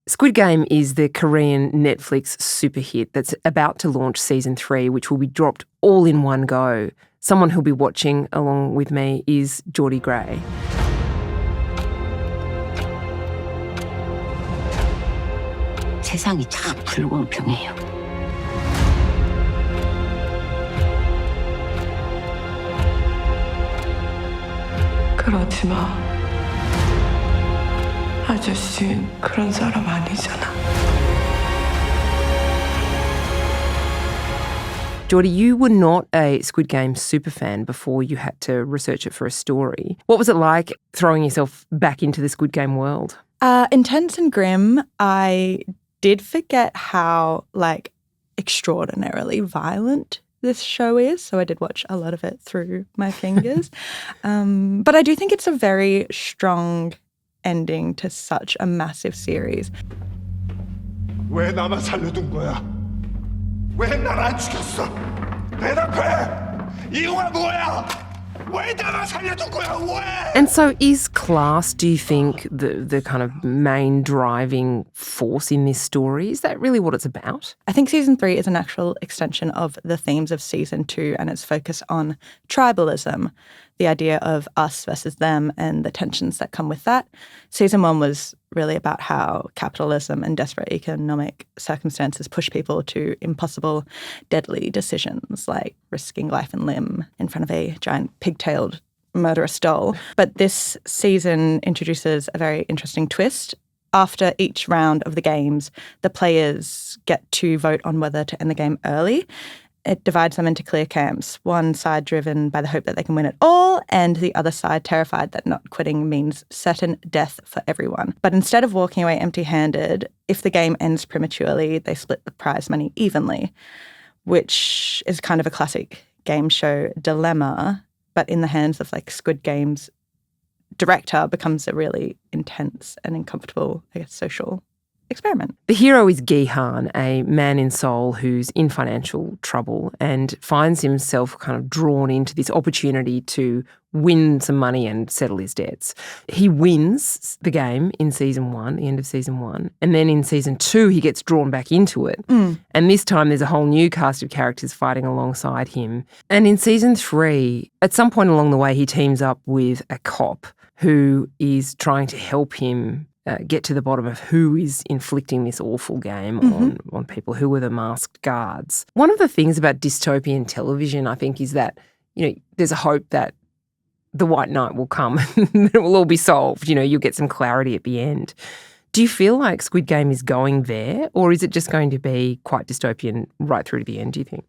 Squid Game is the Korean Netflix super hit that's about to launch season 3, which will be dropped all in one go. Someone who'll be watching along with me is Geordie Gray. 세상이 참 불공평해요. 그러지 마. 아저씨는 그런 사람 아니잖아. Geordie, you were not a Squid Game superfan before you had to research it for a story. What was it like throwing yourself back into the Squid Game world? Intense and grim. I did forget how, extraordinarily violent this show is, so I did watch a lot of it through my fingers. But I do think it's a very strong ending to such a massive series. 왜 나만 살려둔 거야? 왜 날 안 죽였어? 대답해! 이유가 뭐야? 왜 나만 살려둔 거야? 왜? And so is class, do you think, the kind of main driving force in this story? Is that really what it's about? I think season 3 is a natural extension of the themes of season 2 and its focus on tribalism, the idea of us versus them and the tensions that come with that. Season 1 was really about how capitalism and desperate economic circumstances push people to impossible, deadly decisions like risking life and limb in front of a giant pigtailed murderous doll. But this season introduces a very interesting twist. After each round of the games, the players get to vote on whether to end the game early. It divides them into clear camps, one side driven by the hope that they can win it all, and the other side terrified that not quitting means certain death for everyone. But instead of walking away empty-handed, if the game ends prematurely, they split the prize money evenly, which is kind of a classic game show dilemma, but in the hands of Squid Game's director becomes a really intense and uncomfortable, social experiment. The hero is Gi-han, a man in Seoul who's in financial trouble and finds himself kind of drawn into this opportunity to win some money and settle his debts. He wins the game in season 1, the end of season 1, and then in season 2 he gets drawn back into it. And this time there's a whole new cast of characters fighting alongside him. And in season 3, at some point along the way, he teams up with a cop who is trying to help him get to the bottom of who is inflicting this awful game on people, who are the masked guards. One of the things about dystopian television, I think, is that, there's a hope that the white knight will come and it will all be solved. You'll get some clarity at the end. Do you feel like Squid Game is going there, or is it just going to be quite dystopian right through to the end, do you think?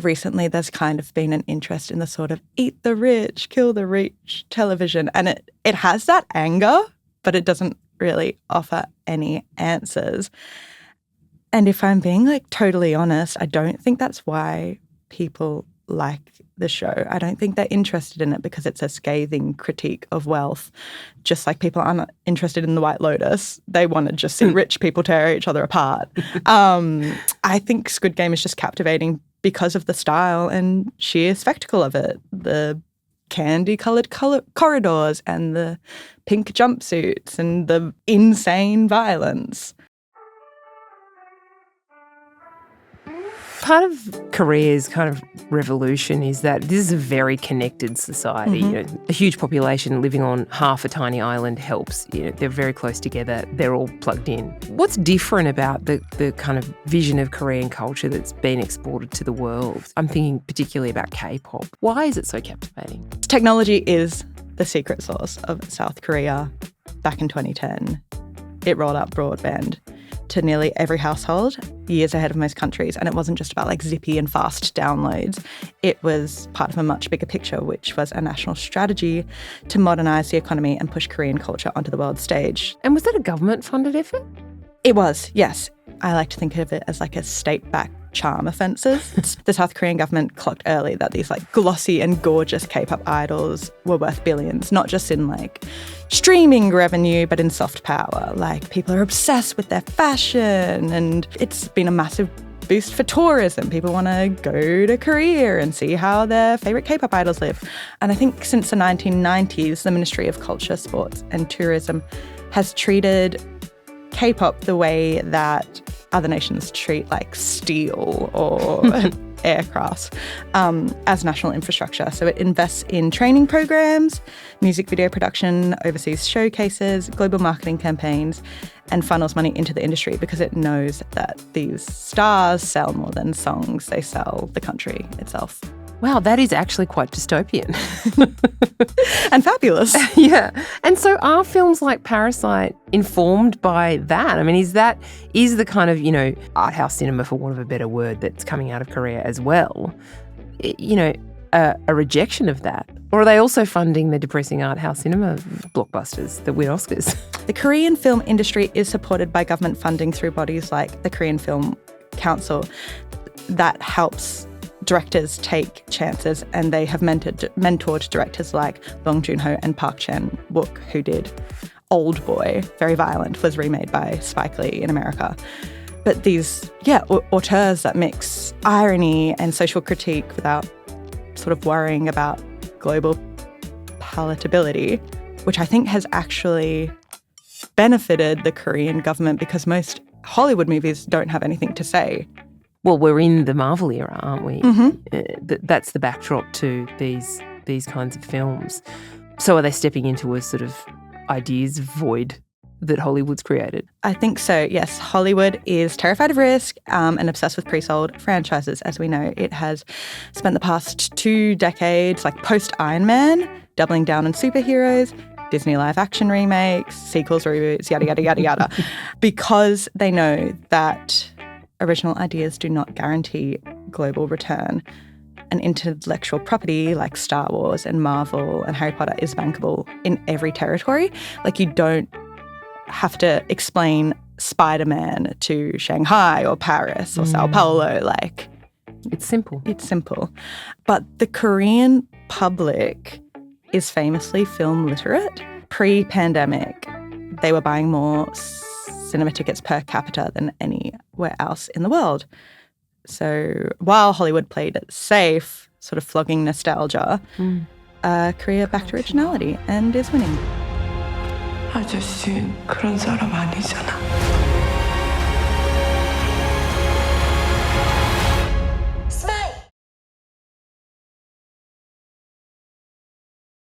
Recently there's kind of been an interest in the sort of eat the rich, kill the rich television, and it has that anger, but it doesn't really offer any answers. And if I'm being totally honest, I don't think that's why people like the show. I don't think they're interested in it because it's a scathing critique of wealth. Just like people aren't interested in The White Lotus. They want to just see rich people tear each other apart. I think Squid Game is just captivating because of the style and sheer spectacle of it. The candy-coloured corridors and the pink jumpsuits and the insane violence. Part of Korea's kind of revolution is that this is a very connected society. A huge population living on half a tiny island helps. They're very close together. They're all plugged in. What's different about the kind of vision of Korean culture that's been exported to the world? I'm thinking particularly about K-pop. Why is it so captivating? Technology is the secret sauce of South Korea. Back in 2010, it rolled out broadband to nearly every household, years ahead of most countries. And it wasn't just about zippy and fast downloads. It was part of a much bigger picture, which was a national strategy to modernise the economy and push Korean culture onto the world stage. And was that a government-funded effort? It was, yes. I like to think of it as a state-backed charm offences. The South Korean government clocked early that these glossy and gorgeous K-pop idols were worth billions, not just in streaming revenue, but in soft power. People are obsessed with their fashion, and it's been a massive boost for tourism. People want to go to Korea and see how their favourite K-pop idols live. And I think since the 1990s, the Ministry of Culture, Sports and Tourism has treated K-pop the way that other nations treat like steel or aircrafts as national infrastructure. So it invests in training programs, music video production, overseas showcases, global marketing campaigns, and funnels money into the industry because it knows that these stars sell more than songs. They sell the country itself. Wow, that is actually quite dystopian. And fabulous. Yeah. And so are films like Parasite informed by that? I mean, is the kind of, art house cinema, for want of a better word, that's coming out of Korea as well, a rejection of that? Or are they also funding the depressing art house cinema blockbusters that win Oscars? The Korean film industry is supported by government funding through bodies like the Korean Film Council that helps directors take chances, and they have mentored directors like Bong Joon-ho and Park Chan-wook, who did Old Boy, very violent, was remade by Spike Lee in America. But these, auteurs that mix irony and social critique without sort of worrying about global palatability, which I think has actually benefited the Korean government because most Hollywood movies don't have anything to say. Well, we're in the Marvel era, aren't we? Mm-hmm. That's the backdrop to these kinds of films. So are they stepping into a sort of ideas void that Hollywood's created? I think so, yes. Hollywood is terrified of risk and obsessed with pre-sold franchises. As we know, it has spent the past 2 decades, like post-Iron Man, doubling down on superheroes, Disney live-action remakes, sequels, reboots, yada, yada, yada, yada, because they know that original ideas do not guarantee global return. An intellectual property like Star Wars and Marvel and Harry Potter is bankable in every territory. Like, you don't have to explain Spider-Man to Shanghai or Paris or Sao Paulo. Like, it's simple. It's simple. But the Korean public is famously film literate. Pre-pandemic, they were buying more cinema tickets per capita than anywhere else in the world. So while Hollywood played it safe, sort of flogging nostalgia, Korea backed originality and is winning. 아저씨는 그런 사람 아니잖아.